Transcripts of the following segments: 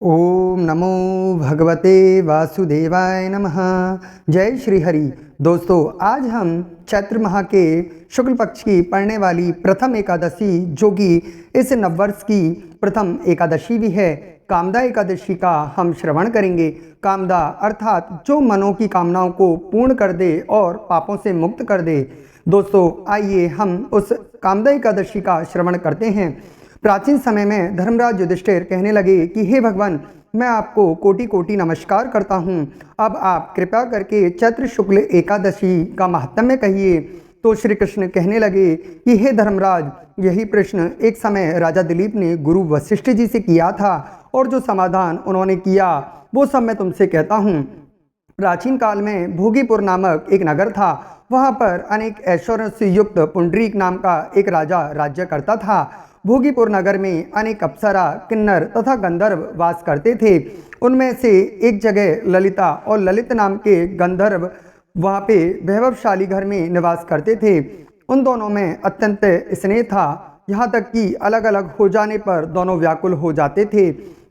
ओम नमो भगवते वासुदेवाय नमः। जय श्री हरि। दोस्तों, आज हम चैत्र माह के शुक्ल पक्ष की पड़ने वाली प्रथम एकादशी, जो कि इस नववर्ष की प्रथम एकादशी भी है, कामदा एकादशी का हम श्रवण करेंगे। कामदा अर्थात जो मनों की कामनाओं को पूर्ण कर दे और पापों से मुक्त कर दे। दोस्तों, आइए हम उस कामदा एकादशी का श्रवण करते हैं। प्राचीन समय में धर्मराज युधिष्ठिर कहने लगे कि हे भगवान, मैं आपको कोटि कोटि नमस्कार करता हूँ। अब आप कृपा करके चैत्र शुक्ल एकादशी का महात्म्य कहिए। तो श्री कृष्ण कहने लगे कि हे धर्मराज, यही प्रश्न एक समय राजा दिलीप ने गुरु वशिष्ठ जी से किया था, और जो समाधान उन्होंने किया वो सब मैं तुमसे कहता हूँ। प्राचीन काल में भोगीपुर नामक एक नगर था। वहाँ पर अनेक ऐश्वर्य से युक्त पुंडरीक नाम का एक राजा राज्य करता था। भोगीपुर नगर में अनेक अप्सरा, किन्नर तथा गंधर्व वास करते थे। उनमें से एक जगह ललिता और ललित नाम के गंधर्व वहाँ पे वैभवशाली घर में निवास करते थे। उन दोनों में अत्यंत स्नेह था, यहाँ तक कि अलग अलग हो जाने पर दोनों व्याकुल हो जाते थे।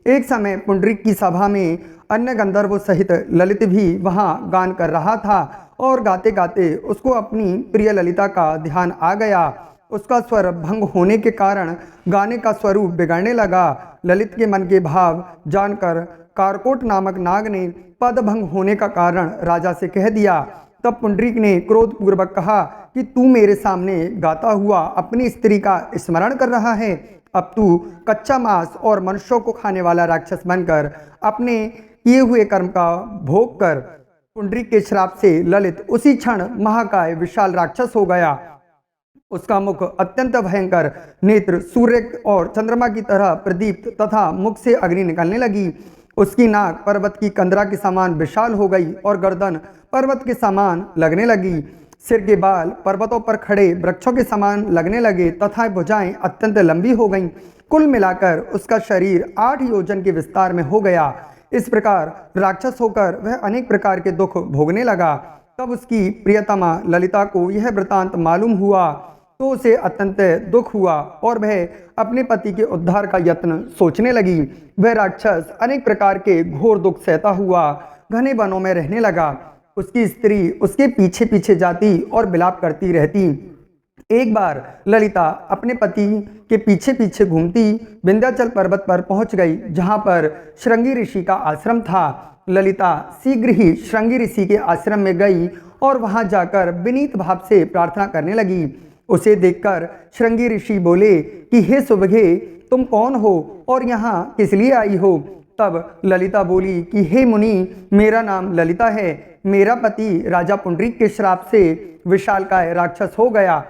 एक समय पुंडरीक की सभा में अन्य गंधर्वों सहित ललित भी वहाँ गान कर रहा था, और गाते गाते उसको अपनी प्रिय ललिता का ध्यान आ गया। उसका स्वर भंग होने के कारण गाने का स्वरूप बिगड़ने लगा। ललित के मन के भाव जानकर कारकोट नामक नाग ने पद भंग होने का कारण राजा से कह दिया। तब पुंडरीक ने क्रोधपूर्वक कहा कि तू मेरे सामने गाता हुआ अपनी स्त्री का स्मरण कर रहा है। अब तू कच्चा मांस और मनुष्यों को खाने वाला राक्षस बनकर अपने किए हुए कर्म का भोग कर। पुंडरीक के श्राप से ललित उसी क्षण महाकाय विशाल राक्षस हो गया। उसका मुख अत्यंत भयंकर, नेत्र सूर्य और चंद्रमा की तरह प्रदीप्त तथा मुख से अग्नि निकलने लगी। उसकी नाक पर्वत की कंदरा के समान विशाल हो गई और गर्दन पर्वत के समान लगने लगी। सिर के बाल पर्वतों पर खड़े वृक्षों के समान लगने लगे तथा भुजाएं अत्यंत लंबी हो गईं। कुल मिलाकर उसका शरीर 8 योजन के विस्तार में हो गया। इस प्रकार राक्षस होकर वह अनेक प्रकार के दुख भोगने लगा। तब उसकी प्रियतमा ललिता को यह वृतांत मालूम हुआ, तो उसे अत्यंत दुख हुआ और वह अपने पति के उद्धार का यत्न सोचने लगी। वह राक्षस अनेक प्रकार के घोर दुख सहता हुआ घने वनों में रहने लगा। उसकी स्त्री उसके पीछे पीछे जाती और विलाप करती रहती। एक बार ललिता अपने पति के पीछे पीछे घूमती विंध्याचल पर्वत पर पहुंच गई, जहां पर श्रृंगी ऋषि का आश्रम था। ललिता शीघ्र ही श्रृंगी ऋषि के आश्रम में गई और वहां जाकर विनीत भाव से प्रार्थना करने लगी। उसे देखकर श्रृंगी ऋषि बोले कि हे सुभगे, तुम कौन हो और यहाँ किस लिए आई हो? तब ललिता बोली कि हे मुनि, मेरा नाम ललिता है। मेरा पति राजा पुंडरीक के श्राप से विशालकाय राक्षस हो गया।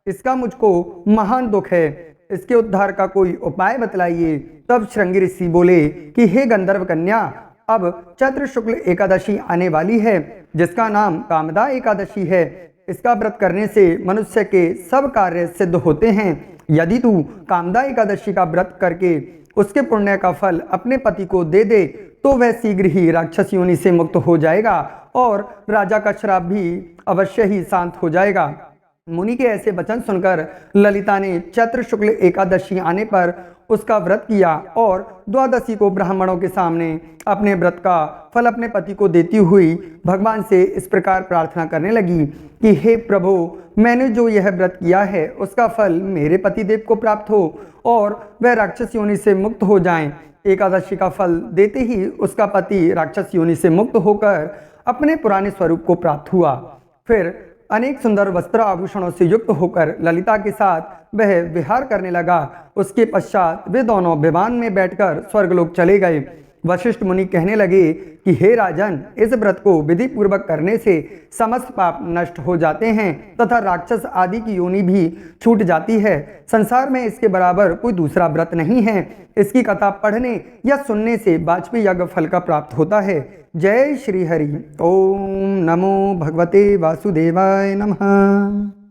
इसका मुझको महान दुख है। इसके उद्धार का कोई उपाय बतलाइए। तब श्रृंगी ऋषि बोले कि हे गंधर्व कन्या, अब चैत्र शुक्ल एकादशी आने वाली है, जिसका नाम कामदा एकादशी है। इसका व्रत करने से मनुष्य के सब कार्य सिद्ध होते हैं। यदि तू कामदा एकादशी का व्रत करके उसके पुण्य का फल अपने पति को दे दे, तो वह शीघ्र ही राक्षस योनि से मुक्त हो जाएगा और राजा का श्राप भी अवश्य ही शांत हो जाएगा। मुनि के ऐसे वचन सुनकर ललिता ने चैत्र शुक्ल एकादशी आने पर उसका व्रत किया और द्वादशी को ब्राह्मणों के सामने अपने व्रत का फल अपने पति को देती हुई भगवान से इस प्रकार प्रार्थना करने लगी कि हे प्रभु, मैंने जो यह व्रत किया है उसका फल मेरे पतिदेव को प्राप्त हो और वह राक्षस योनि से मुक्त हो जाएं। एकादशी का फल देते ही उसका पति राक्षस योनि से मुक्त होकर अपने पुराने स्वरूप को प्राप्त हुआ। फिर अनेक सुंदर वस्त्र आभूषणों से युक्त होकर ललिता के साथ वह विहार करने लगा। उसके पश्चात वे दोनों विमान में बैठकर स्वर्गलोक चले गए। वशिष्ठ मुनि कहने लगे कि हे राजन, इस व्रत को विधि पूर्वक करने से समस्त पाप नष्ट हो जाते हैं तथा राक्षस आदि की योनि भी छूट जाती है। संसार में इसके बराबर कोई दूसरा व्रत नहीं है। इसकी कथा पढ़ने या सुनने से वाजपेयी यज्ञ फल का प्राप्त होता है। जय श्री हरि। ओम नमो भगवते वासुदेवाय नमः।